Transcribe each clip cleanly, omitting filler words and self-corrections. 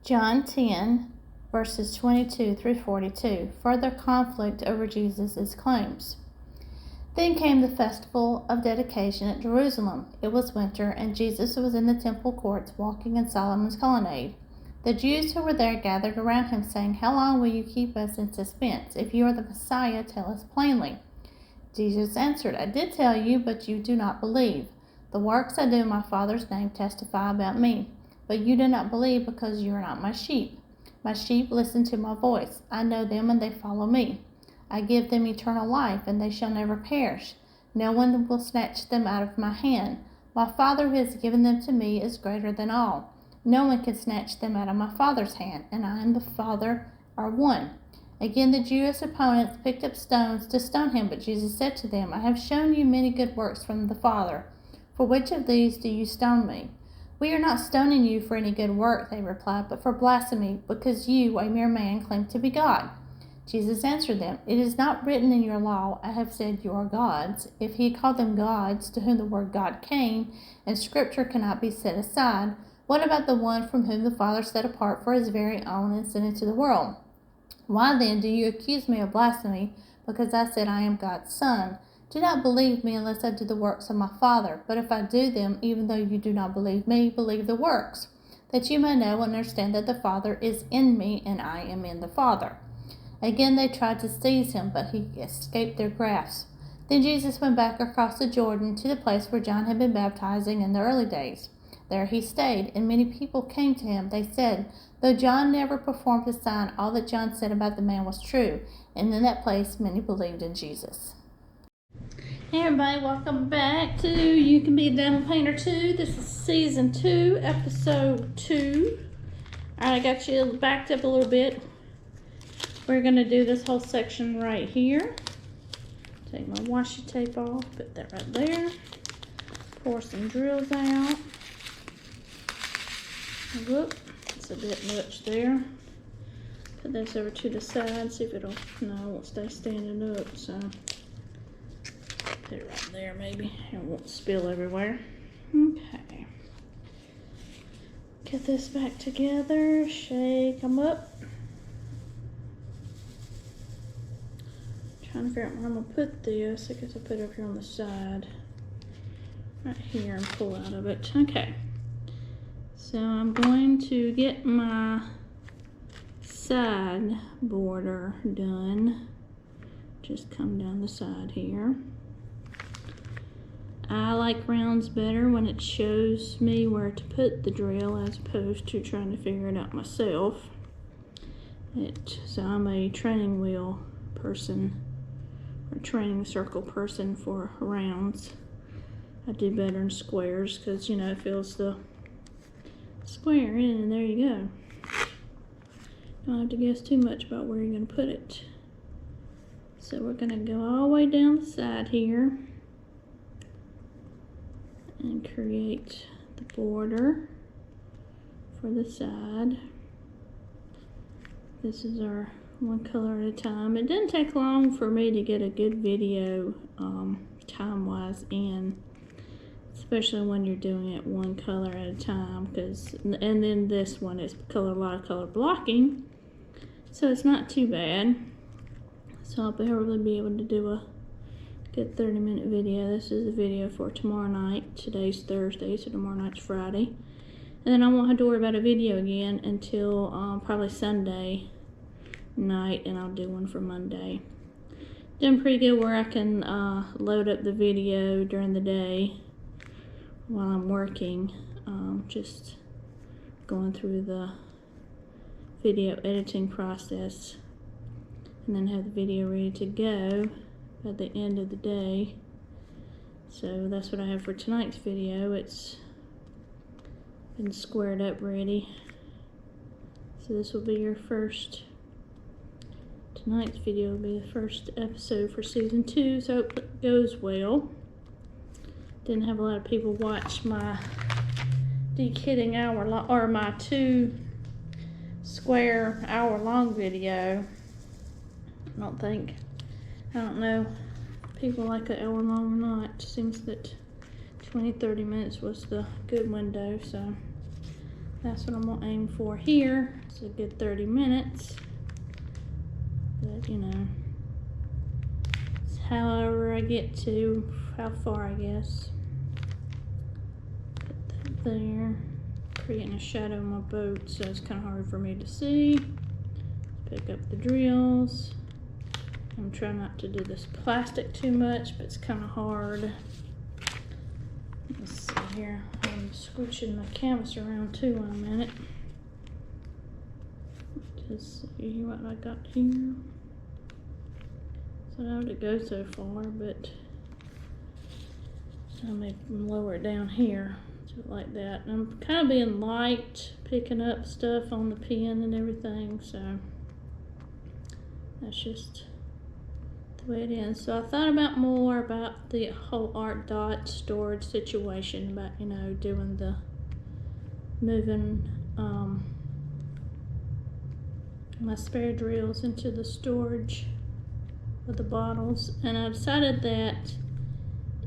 John 10, verses 22 through 42. Further conflict over Jesus' claims. Then came the festival of dedication at Jerusalem. It was winter, and Jesus was in the temple courts walking in Solomon's colonnade. The Jews who were there gathered around him, saying, "How long will you keep us in suspense? If you are the Messiah, tell us plainly." Jesus answered, "I did tell you, but you do not believe. The works I do in my Father's name testify about me. But you do not believe because you are not my sheep. My sheep listen to my voice. I know them and they follow me. I give them eternal life, and they shall never perish. No one will snatch them out of my hand. My Father who has given them to me is greater than all. No one can snatch them out of my Father's hand, and I and the Father are one." Again, the Jewish opponents picked up stones to stone him, but Jesus said to them, "I have shown you many good works from the Father. For which of these do you stone me?" "We are not stoning you for any good work," they replied, "but for blasphemy, because you, a mere man, claim to be God." Jesus answered them, "It is not written in your law, 'I have said you are gods.' If he called them gods, to whom the word God came, and Scripture cannot be set aside, what about the one from whom the Father set apart for his very own and sent into the world? Why then do you accuse me of blasphemy, because I said I am God's Son? Do not believe me unless I do the works of my Father. But if I do them, even though you do not believe me, believe the works, that you may know and understand that the Father is in me and I am in the Father." Again they tried to seize him, but he escaped their grasp. Then Jesus went back across the Jordan to the place where John had been baptizing in the early days. There he stayed, and many people came to him. They said, "Though John never performed a sign, all that John said about the man was true." And in that place many believed in Jesus. Hey everybody, welcome back to You Can Be a Devil Painter 2. This is Season 2, Episode 2. Alright, I got you backed up a little bit. We're going to do this whole section right here. Take my washi tape off, put that right there. Pour some drills out. Whoop, it's a bit much there. Put this over to the side, see if it'll, no, it won't stay standing up, so put it right there maybe. It won't spill everywhere. Okay. Get this back together, shake them up. Trying to figure out where I'm going to put this. I guess I'll put it up here on the side. Right here and pull out of it. Okay. So I'm going to get my side border done. Just come down the side here. I like rounds better when it shows me where to put the drill as opposed to trying to figure it out myself. So I'm a training wheel person, or training circle person for rounds. I do better in squares because, you know, it fills the square in, and there you go. Don't have to guess too much about where you're going to put it. So we're going to go all the way down the side here and create the border for the side. This is our one color at a time. It didn't take long for me to get a good video time-wise in, especially when you're doing it one color at a time, and then this one is a lot of color blocking, so it's not too bad. So I'll probably be able to do a good 30-minute video. This is a video for tomorrow night. Today's Thursday, so tomorrow night's Friday. And then I won't have to worry about a video again until probably Sunday night, and I'll do one for Monday. Doing pretty good where I can load up the video during the day while I'm working, just going through the video editing process, and then have the video ready to go at the end of the day. So that's what I have for tonight's video. It's been squared up ready. So this will be your first, tonight's video will be the first episode for Season 2, so hope it goes well. Didn't have a lot of people watch my de-kitting hour-long, or my 2 square hour-long video. I don't know if people like an hour-long or not. It seems that 20-30 minutes was the good window, so that's what I'm gonna aim for here. It's a good 30 minutes, but you know, it's however I get to, how far I guess. Put that there, creating a shadow on my boat, so it's kind of hard for me to see. Pick up the drills. I'm trying not to do this plastic too much, but it's kind of hard. Let's see here. I'm scooching my canvas around too in a minute. Just see what I got here. So how did it go so far, but I may lower it down here to like that. And I'm kind of being light, picking up stuff on the pen and everything, so that's just the way it is. So I thought about more about the whole art dot storage situation, about, you know, doing the moving my spare drills into the storage of the bottles. And I decided that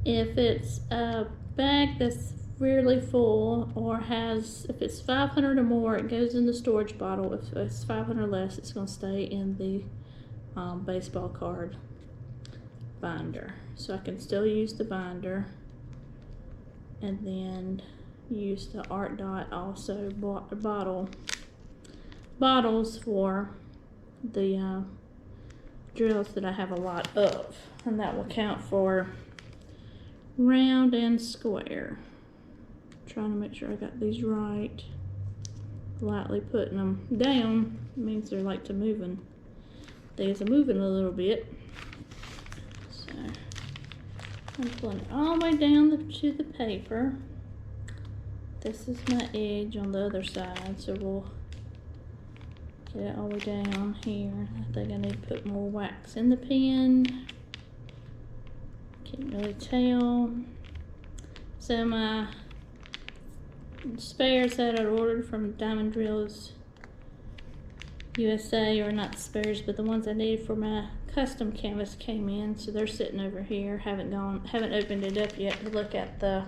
if it's a bag that's really full, or has, if it's 500 or more, it goes in the storage bottle. If it's 500 less, it's going to stay in the baseball card binder. So I can still use the binder, and then use the art dot also bottles for the drills that I have a lot of, and that will count for round and square. Trying to make sure I got these right. Lightly putting them down means they're like to moving. These are moving a little bit. So I'm pulling it all the way down to the paper. This is my edge on the other side, so we'll get it all the way down here. I think I need to put more wax in the pen. Can't really tell. So my spares that I ordered from Diamond Drills USA, or not spares, but the ones I needed for my custom canvas came in, so they're sitting over here. Haven't opened it up yet to look at the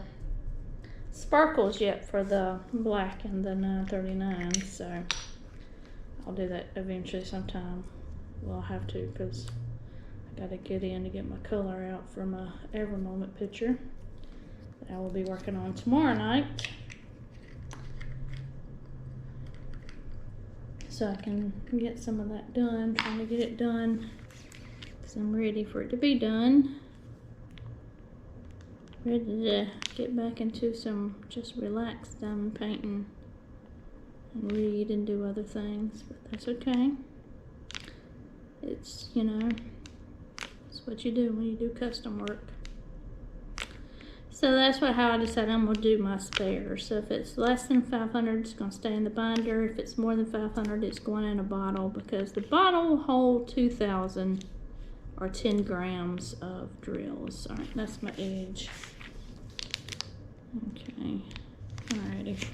sparkles yet for the black and the 939, so I'll do that eventually sometime. Well, I'll have to, because I gotta get in to get my color out for my Evermoment picture that I will be working on tomorrow night, so I can get some of that done. Trying to get it done because I'm ready for it to be done. Ready to get back into some just relaxed diamond painting and read and do other things, but that's okay. It's, you know, it's what you do when you do custom work. So that's how I decided I'm going to do my spares. So if it's less than 500, it's going to stay in the binder. If it's more than 500, it's going in a bottle, because the bottle will hold 2,000 or 10 grams of drills. All right, that's my edge. Okay, alrighty.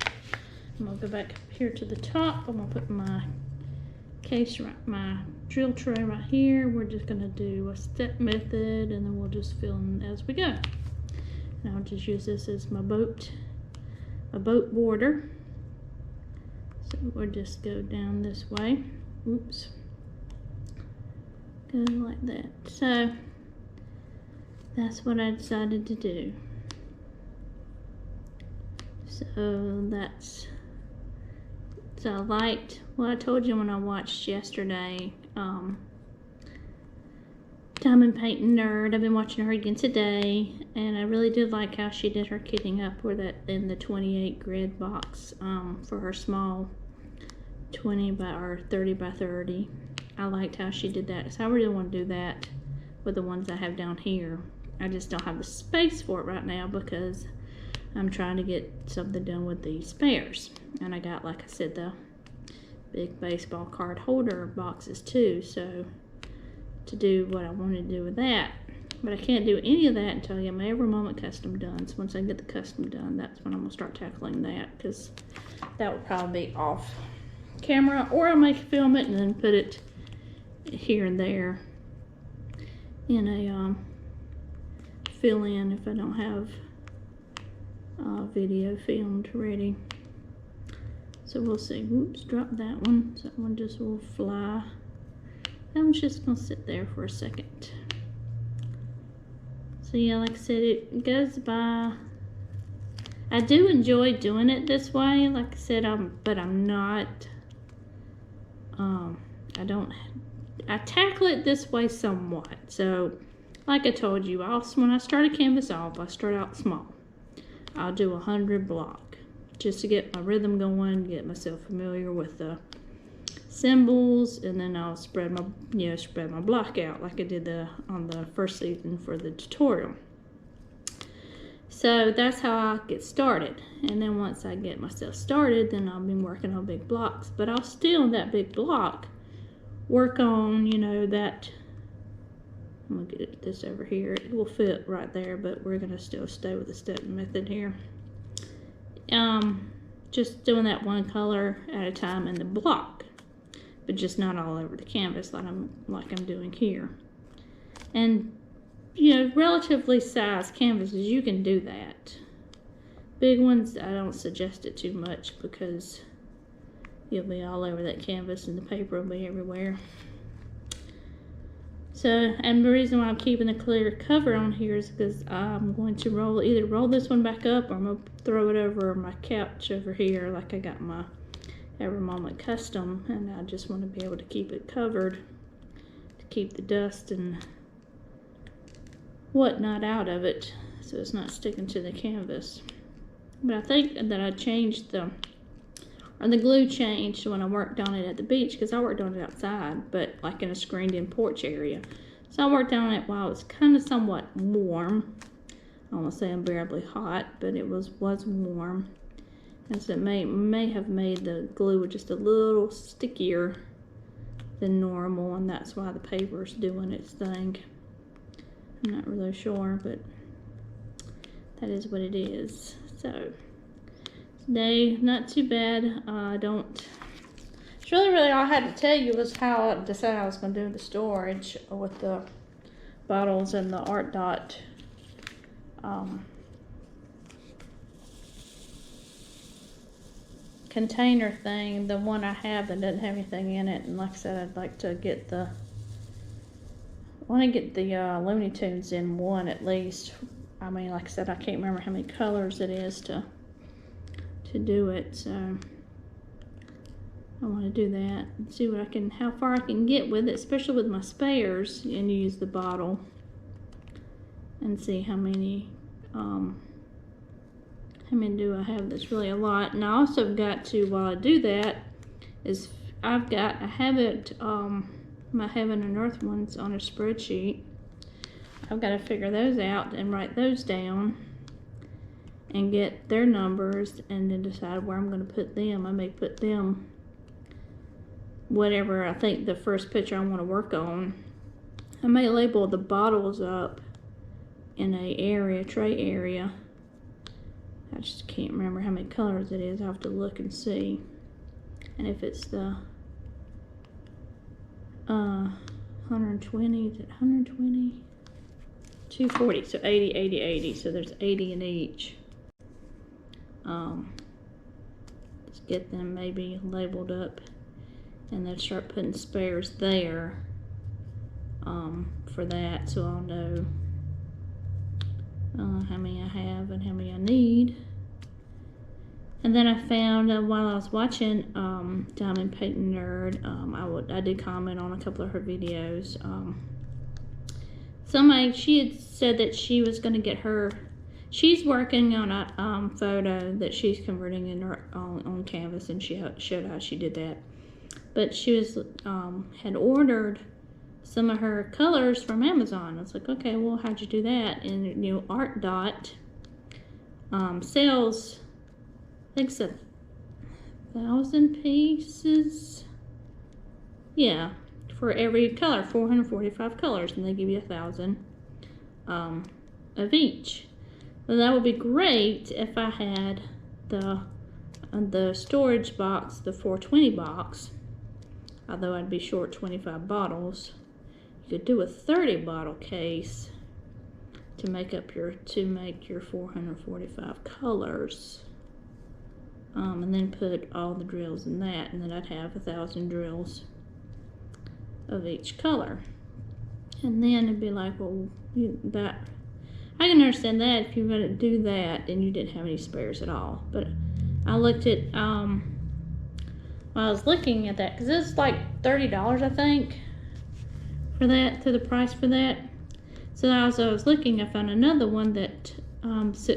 I'm going to go back here to the top. I'm going to put my case, my drill tray right here. We're just going to do a step method, and then we'll just fill in as we go. And I'll just use this as my boat border. So we'll just go down this way. Oops. Go like that. So that's what I decided to do. So I liked what I told you when I watched yesterday, Diamond Painting Nerd. I've been watching her again today, and I really did like how she did her kitting up with that in the 28 grid box for her small 20 by or 30 by 30. I liked how she did that, so I really want to do that with the ones I have down here. I just don't have the space for it right now because I'm trying to get something done with the spares. And I got, like I said, the big baseball card holder boxes too, so to do what I want to do with that. But I can't do any of that until I get my Evermoment custom done. So once I get the custom done, that's when I'm going to start tackling that, because that would probably be off camera, or I may film it and then put it here and there in a fill in if I don't have video filmed ready. So we'll see. Oops, drop that one. So that one just will fly. That one's just gonna sit there for a second. So yeah, like I said, it goes by. I do enjoy doing it this way. Like I said, but I'm not. I tackle it this way somewhat. So, like I told you, when I start a canvas off, I start out small. I'll do 100 block just to get my rhythm going, get myself familiar with the symbols, and then I'll spread my block out like I did on the first season for the tutorial. So that's how I get started. And then once I get myself started, then I'll be working on big blocks. But I'll still, in that big block, work on, that. I'm going to get this over here. It will fit right there, but we're going to still stay with the step method here. Just doing that one color at a time in the block, but just not all over the canvas like I'm doing here. And relatively sized canvases, you can do that. Big ones, I don't suggest it too much because you'll be all over that canvas and the paper will be everywhere. So, and the reason why I'm keeping a clear cover on here is because I'm going to either roll this one back up, or I'm going to throw it over my couch over here like I got my Every Moment Custom, and I just want to be able to keep it covered to keep the dust and whatnot out of it so it's not sticking to the canvas. But I think that I changed the glue changed when I worked on it at the beach, because I worked on it outside, but like in a screened in porch area. So I worked on it while it was kind of somewhat warm. I don't want to say unbearably hot, but it was warm. And so it may have made the glue just a little stickier than normal, and that's why the paper's doing its thing. I'm not really sure, but that is what it is. So today, not too bad. It's really all I had to tell you was how I decided I was going to do the storage with the bottles and the Art Dot container thing. The one I have that doesn't have anything in it, and like I said, I'd like to get the Looney Tunes in one at least. I mean, like I said, I can't remember how many colors it is to do it, so I want to do that and see how far I can get with it, especially with my spares, and use the bottle and see how many do I have. That's really a lot. And I also got to, while I do that, is I have it my Heaven and Earth ones on a spreadsheet. I've got to figure those out and write those down and get their numbers, and then decide where I'm going to put them. I may put them whatever I think the first picture I want to work on. I may label the bottles up in a tray area. I just can't remember how many colors it is. I'll have to look and see. And if it's the 120, is it 120? 240, so 80, 80, 80. So there's 80 in each. Just get them maybe labeled up, and then start putting spares there for that, so I'll know how many I have and how many I need. And then I found while I was watching Diamond Painting Nerd, I did comment on a couple of her videos. She had said that she was going to get she's working on a photo that she's converting on Canvas, and she showed how she did that. But she had ordered some of her colors from Amazon. I was like, okay, well, how'd you do that? And Art Dot sells, I think it's 1,000 pieces. Yeah, for every color, 445 colors, and they give you 1,000 of each. Well, that would be great if I had the storage box, the 420 box. Although I'd be short 25 bottles. You could do a 30 bottle case to make your 445 colors. and then put all the drills in that, and then I'd have 1,000 drills of each color. And then it'd be like, well, that I can understand that if you're going to do that, then you didn't have any spares at all. But I looked at while I was looking at that, because it's like $30, I think, for that, to the price for that. So as I was looking, I found another one that so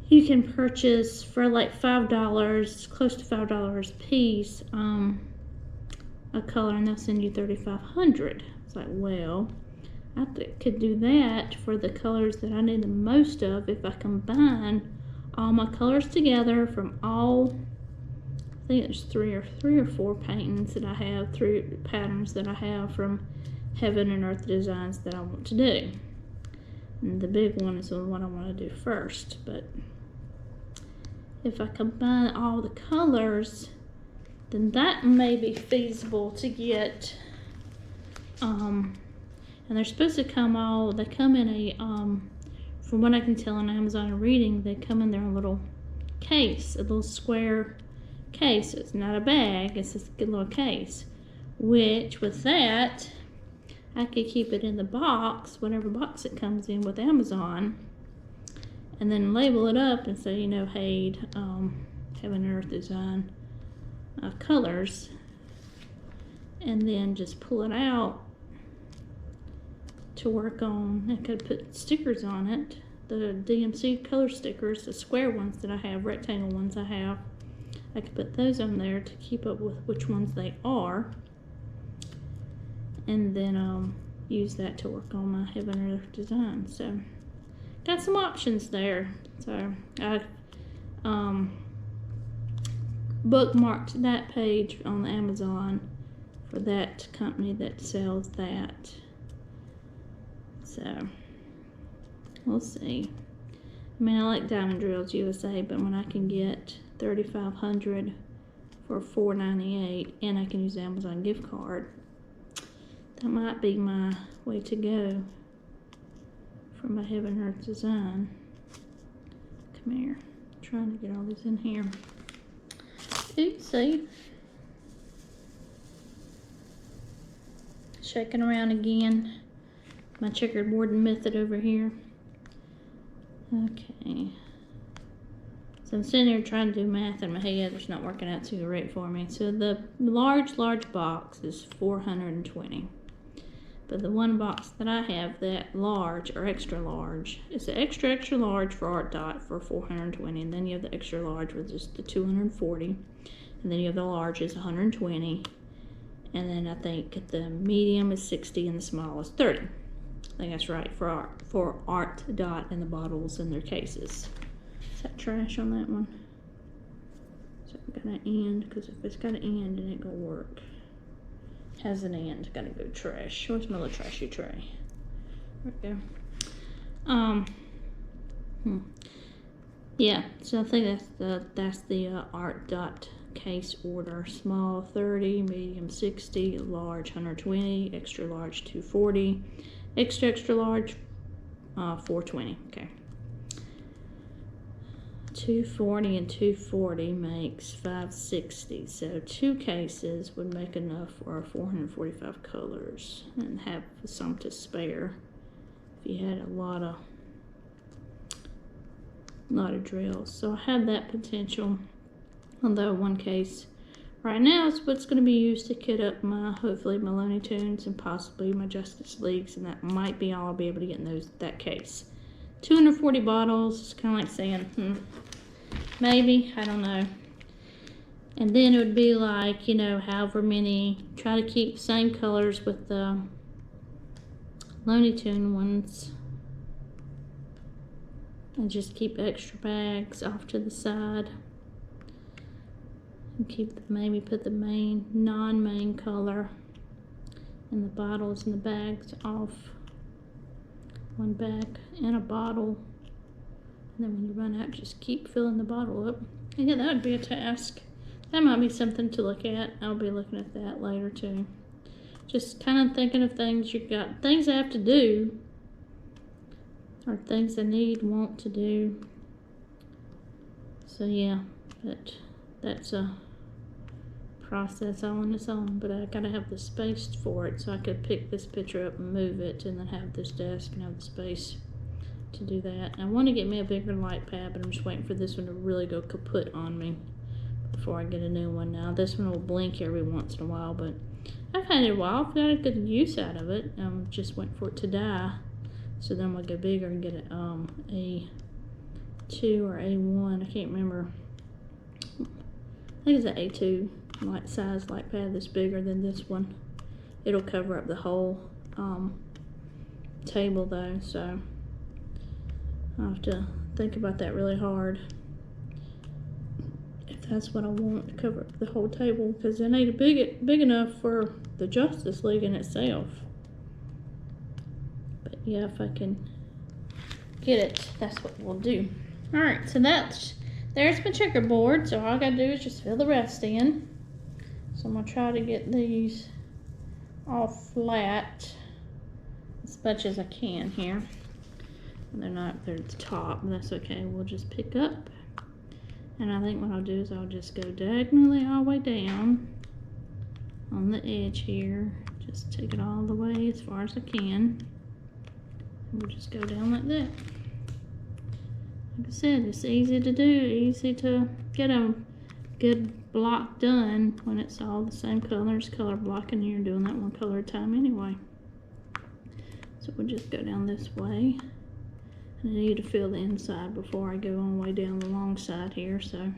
you can purchase for like $5, close to $5 a piece, a color, and they'll send you 3,500. It's like, well, I could do that for the colors that I need the most of if I combine all my colors together from all. I think there's three or four paintings that I have, 3 patterns that I have from Heaven and Earth designs that I want to do. And the big one is the one I want to do first. But if I combine all the colors, then that may be feasible to get. And they're supposed to come they come in a, from what I can tell on Amazon reading, they come in their little case, a little square case. It's not a bag, it's just a little case. Which, with that, I could keep it in the box, whatever box it comes in with Amazon, and then label it up and say, hey, Heaven and Earth design colors, and then just pull it out to work on. I could put stickers on it, the DMC color stickers, the square ones that I have, rectangle ones I have. I could put those on there to keep up with which ones they are, and then use that to work on my Heaven and Earth design. So got some options there. So I bookmarked that page on Amazon for that company that sells that. So we'll see. I mean, I like Diamond Drills USA, but when I can get 3,500 for $4.98, and I can use the Amazon gift card, that might be my way to go for my Heaven and Earth design. Come here. I'm trying to get all these in here. Oopsie. Shaking around again. My checkerboard method over here. Okay. So I'm sitting here trying to do math in my head. It's not working out too great for me. So the large box is $420. But the one box that I have, that large or extra large, it's the extra large for Art Dot for $420, and then you have the extra large with just the $240, and then you have the large is $120, and then I think the medium is $60 and the small is $30. I think that's right for Art Dot and the bottles in their cases. Is that trash on that one? So I'm gonna end, because if it's got an end, it ain't gonna work. Has an end, gotta go trash. Where's my little trashy tray? There we go. Yeah, so I think that's the Art Dot case order. Small 30, medium 60, large 120, extra large 240, extra large 420. Okay. 240 and 240 makes 560, so 2 cases would make enough for 445 colors and have some to spare if you had a lot of drills. So I have that potential, although one case right now is what's going to be used to kit up hopefully my Looney Tunes and possibly my Justice Leagues, and that might be all I'll be able to get in that case. 240 bottles, it's kind of like saying, maybe, I don't know. And then it would be like, however many, try to keep same colors with the Looney Tune ones. And just keep extra bags off to the side. And maybe put the non-main color and the bottles and the bags off. One bag and a bottle, and then when you run out, just keep filling the bottle up. And yeah, that would be a task. That might be something to look at. I'll be looking at that later too. Just kind of thinking of things things I have to do, or things I want to do. So yeah, but that's a process all on its own, but I gotta have the space for it, so I could pick this picture up and move it and then have this desk and have the space to do that. I want to get me a bigger light pad, but I'm just waiting for this one to really go kaput on me before I get a new one. Now this one will blink every once in a while, but I've had it a while. I've got a good use out of it. I'm just waiting for it to die, so then I'm gonna go bigger and get a A2 or A1. I can't remember. I think it's an A2 light size light pad that's bigger than this one. It'll cover up the whole table though, so I'll have to think about that really hard if that's what I want to cover up the whole table, because it ain't big enough for the Justice League in itself. But yeah, if I can get it, that's what we'll do. Alright, so there's my checkerboard, so all I gotta do is just fill the rest in. So I'm gonna try to get these all flat as much as I can here. They're at the top, but that's okay. We'll just pick up. And I think what I'll do is I'll just go diagonally all the way down on the edge here. Just take it all the way as far as I can. And we'll just go down like that. Like I said, it's easy to do, easy to get a good block done when it's all the same colors, color blocking. You're doing that one color at a time anyway. So we'll just go down this way. And I need to fill the inside before I go all the way down the long side here, so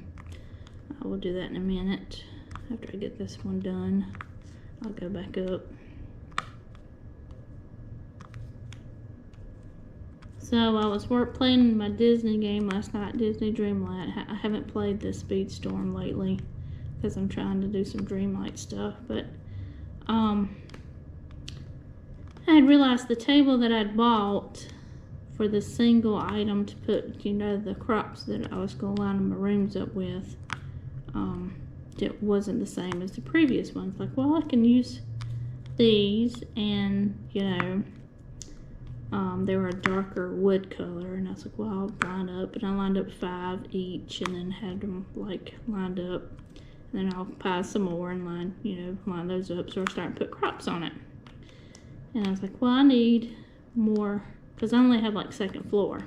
I will do that in a minute. After I get this one done, I'll go back up. So I was playing my Disney game last night, Disney Dreamlight. I haven't played the Speedstorm lately because I'm trying to do some Dreamlight stuff, but I had realized the table that I'd bought for the single item to put, you know, the crops that I was going to line my rooms up with, it wasn't the same as the previous ones. Like, well, I can use these, and, you know, they were a darker wood color, and I was like, well, I'll line up, and I lined up 5 each, and then had them, like, lined up, and then I'll buy some more and line those up, so I started to put crops on it. And I was like, well, I need more, because I only have like second floor,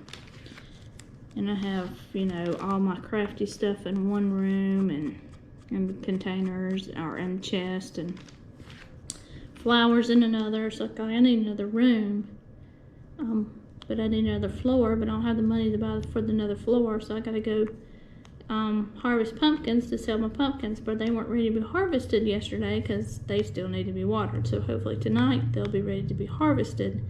and I have, you know, all my crafty stuff in one room, and containers are in chest, and flowers in another. So like, I need another room, but I need another floor, but I don't have the money to buy for another floor, so I gotta go harvest pumpkins to sell my pumpkins, but they weren't ready to be harvested yesterday because they still need to be watered. So hopefully tonight they'll be ready to be harvested,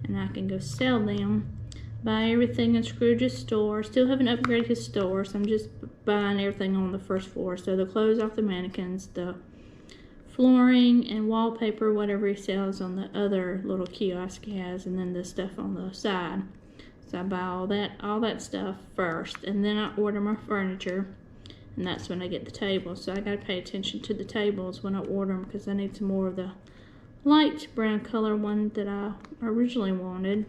and I can go sell them. Buy everything in Scrooge's store. Still haven't upgraded his store, so I'm just buying everything on the first floor. So the clothes off the mannequins, the flooring and wallpaper, whatever he sells on the other little kiosk he has, and then the stuff on the side. So I buy all that stuff first, and then I order my furniture, and that's when I get the tables. So I gotta pay attention to the tables when I order them, because I need some more of the light brown color one that I originally wanted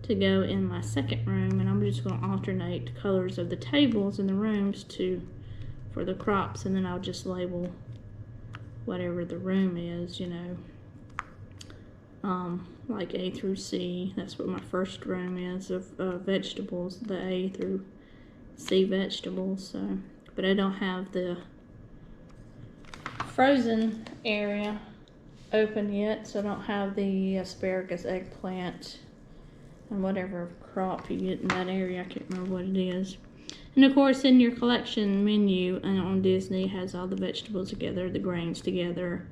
to go in my second room, and I'm just going to alternate colors of the tables in the rooms for the crops, and then I'll just label whatever the room is, you know, like A through C. That's what my first room is of vegetables, the A through C vegetables. So, but I don't have the frozen area open yet, so I don't have the asparagus, eggplant, and whatever crop you get in that area. I can't remember what it is. And of course, in your collection menu and on Disney, it has all the vegetables together, the grains together,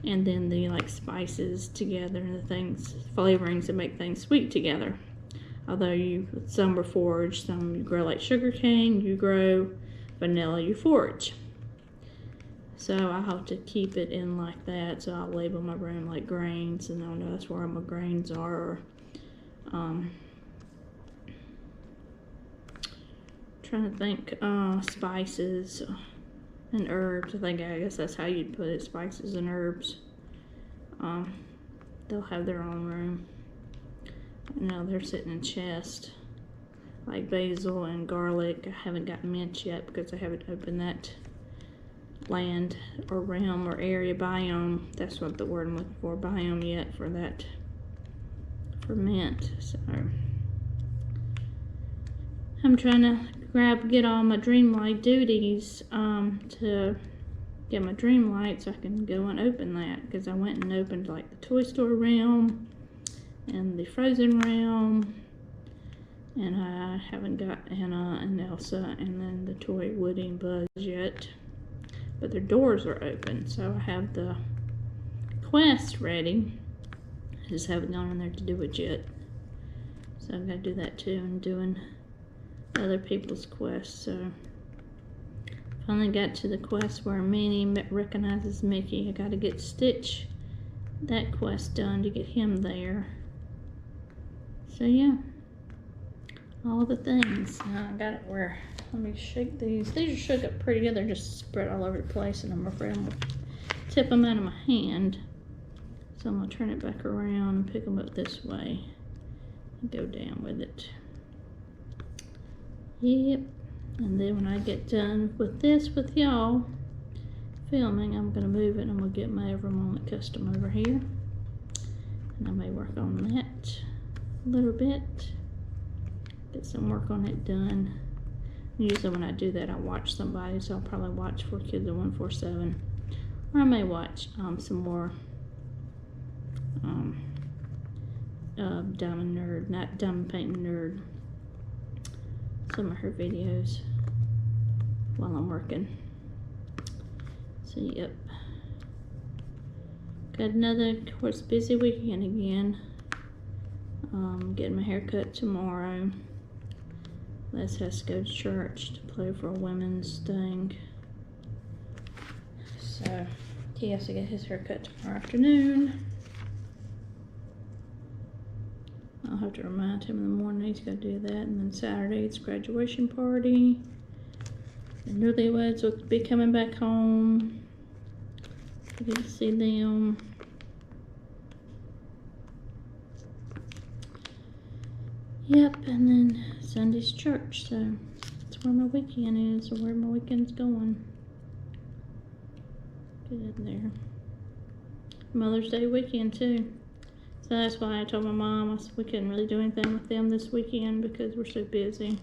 and then the like spices together, and the things, flavorings that make things sweet together. Although some are foraged, some you grow like sugar cane, you grow vanilla, you forage. So I have to keep it in like that. So I'll label my room like grains, and I'll know that's where my grains are. Or, trying to think, spices and herbs. I guess that's how you'd put it, spices and herbs. They'll have their own room. No, they're sitting in chest. like basil and garlic. I haven't got mint yet because I haven't opened that land or realm or area biome. That's what the word I'm looking for, biome, yet for that, for mint. So I'm trying to get all my Dreamlight duties to get my Dreamlight so I can go and open that, because I went and opened like the Toy Story realm and the Frozen realm, and I haven't got Anna and Elsa and then the toy Woody and Buzz yet, but their doors are open, so I have the quest ready. I just haven't gone in there to do it yet, so I've got to do that too, and doing other people's quests. So finally got to the quest where Minnie recognizes Mickey. I got to get Stitch that quest done to get him there. So yeah, all the things. Now I got it where, let me shake these. These are shook up pretty good. They're just spread all over the place, and I'm afraid I'm gonna tip them out of my hand. So I'm gonna turn it back around and pick them up this way and go down with it. Yep. And then when I get done with this with y'all filming, I'm gonna move it and I'm gonna get my Every Moment custom over here, and I may work on that a little bit, get some work on it done. Usually when I do that, I watch somebody, so I'll probably watch 4Kids of 147, or I may watch some more Diamond Nerd, not Diamond Painting Nerd, some of her videos while I'm working. So yep, got another, of course, busy weekend again. Getting my hair cut tomorrow. Les has to go to church to play for a women's thing, so he has to get his hair cut tomorrow afternoon. I'll have to remind him in the morning he's got to do that. And then Saturday it's graduation party. The newlyweds will be coming back home. I get to see them. Yep, and then Sunday's church, so that's where my weekend is, or where my weekend's going. Get in there. Mother's Day weekend too. So that's why I told my mom we couldn't really do anything with them this weekend because we're so busy.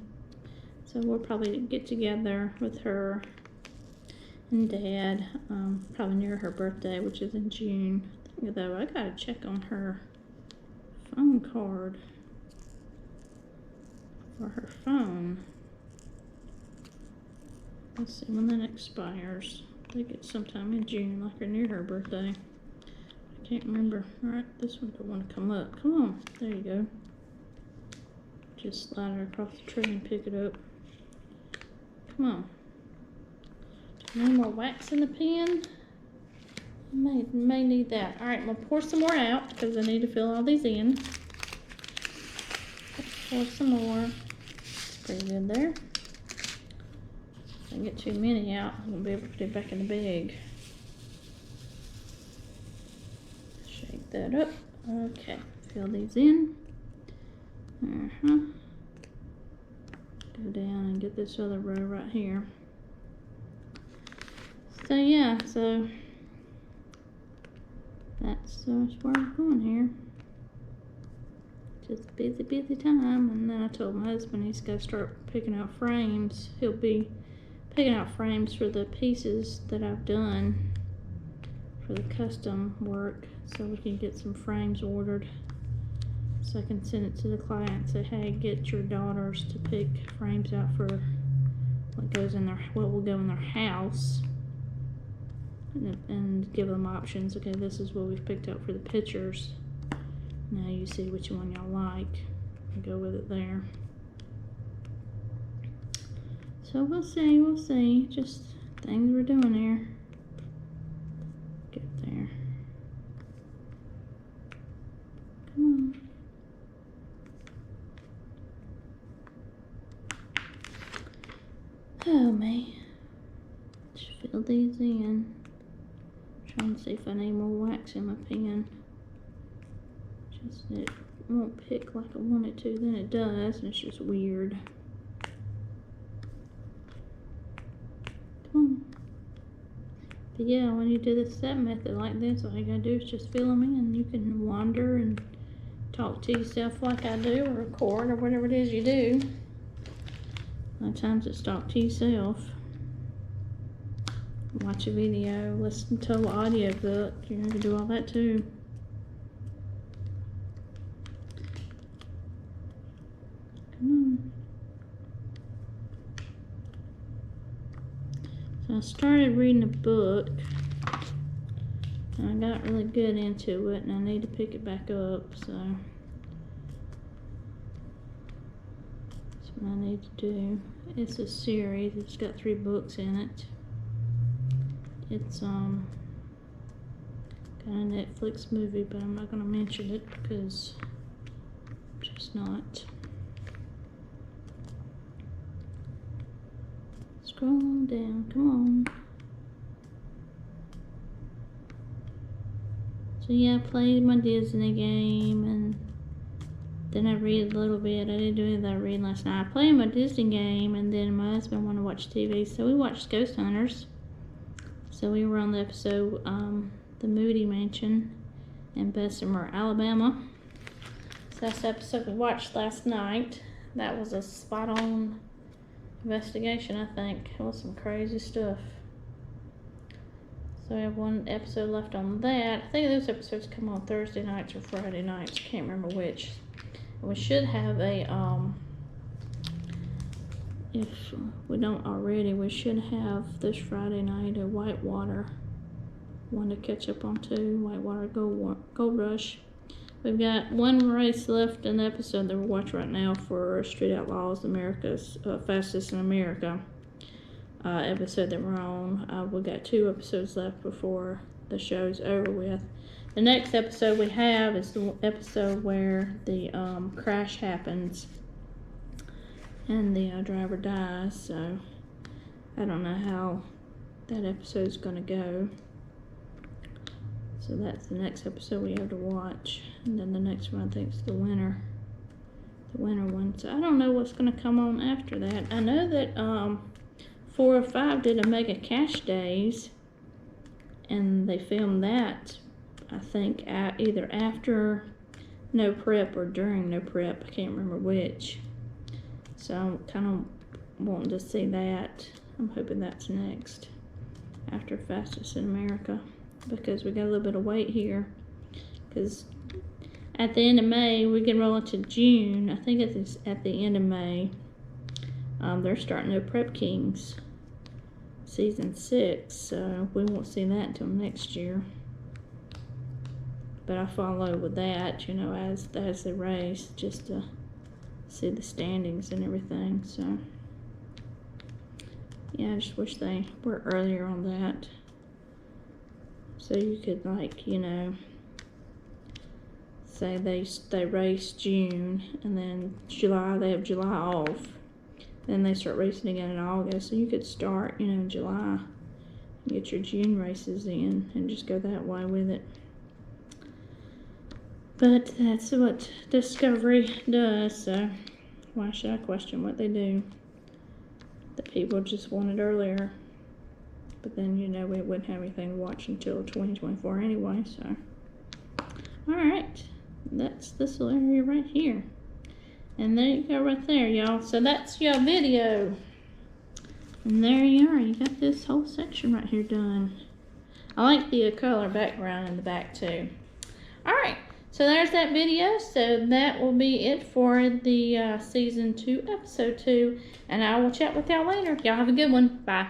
So we'll probably get together with her and Dad, probably near her birthday, which is in June. Though I gotta check on her phone card for her phone. Let's see when that expires. I think it's sometime in June, like or near her birthday. I can't remember. Alright, this one don't want to come up. Come on, there you go. Just slide her across the tray and pick it up. Come on. Any more wax in the pen? May need that. Alright, I'm going to pour some more out because I need to fill all these in. Pour some more. Pretty good there. If I get too many out, I'm going to be able to put it back in the bag. Shake that up. Okay, fill these in. Go down and get this other row right here. So yeah, so that's where I'm going here. Just a busy time. And then I told my husband he's got to start picking out frames. He'll be picking out frames for the pieces that I've done for the custom work, so we can get some frames ordered, so I can send it to the client and say, hey, get your daughters to pick frames out for what will go in their house, and give them options. Okay, this is what we've picked out for the pictures. Now you see which one y'all like and go with it there. So we'll see. Just things we're doing here. Get there. Come on. Oh man. Just fill these in. Trying to see if I need more wax in my pen. Just won't pick like I want it to, then it does, and it's just weird. Come on. But yeah, when you do the step method like this, all you gotta do is just fill them in. You can wander and talk to yourself like I do, or record, or whatever it is you do. A lot of times it's talk to yourself. Watch a video, listen to an audiobook. You can do all that too. Come on. So I started reading a book, and I got really good into it, and I need to pick it back up, so that's what I need to do. It's a series. It's got 3 books in it. It's got a Netflix movie, but I'm not gonna mention it because I'm just not. Scroll on down, come on. So yeah, I played my Disney game, and then I read a little bit. I didn't do any of that reading last night. I played my Disney game, and then my husband wanted to watch TV, so we watched Ghost Hunters. So we were on the episode, The Moody Mansion in Bessemer, Alabama. So that's the episode we watched last night. That was a spot-on investigation, I think. It was some crazy stuff. So we have 1 episode left on that. I think those episodes come on Thursday nights or Friday nights. I can't remember which. And we should have a, if we don't already, we should have this Friday night a Whitewater one to catch up on too. Whitewater Gold Rush. We've got 1 race left in the episode that we're watching right now for Street Outlaws, America's Fastest in America episode that we're on. We've got 2 episodes left before the show's over with. The next episode we have is the episode where the crash happens and the driver dies, so I don't know how that episode's gonna go. So that's the next episode we have to watch, and then the next one I think is the winter one. So I don't know what's gonna come on after that. I know that 4 or 5 did a Mega Cash Days, and they filmed that, I think, either after No Prep or during No Prep. I can't remember which. So I'm kind of wanting to see that. I'm hoping that's next after Fastest in America, because we got a little bit of wait here, because at the end of May we can roll into June. I think it's at the end of May. They're starting No Prep Kings season 6, so we won't see that until next year. But I follow with that, you know, as they race, just to see the standings and everything. So yeah, I just wish they were earlier on that, so you could, like, you know, say they race June, and then July they have July off, then they start racing again in August, so you could start, you know, in July and get your June races in and just go that way with it. But that's what Discovery does, so why should I question what they do? The people just want it earlier. But then, you know, we wouldn't have anything to watch until 2024 anyway, so. Alright, that's this little area right here. And there you go right there, y'all. So that's your video. And there you are. You got this whole section right here done. I like the color background in the back too. Alright. So there's that video. So that will be it for the season 2, episode 2. And I will chat with y'all later. Y'all have a good one. Bye.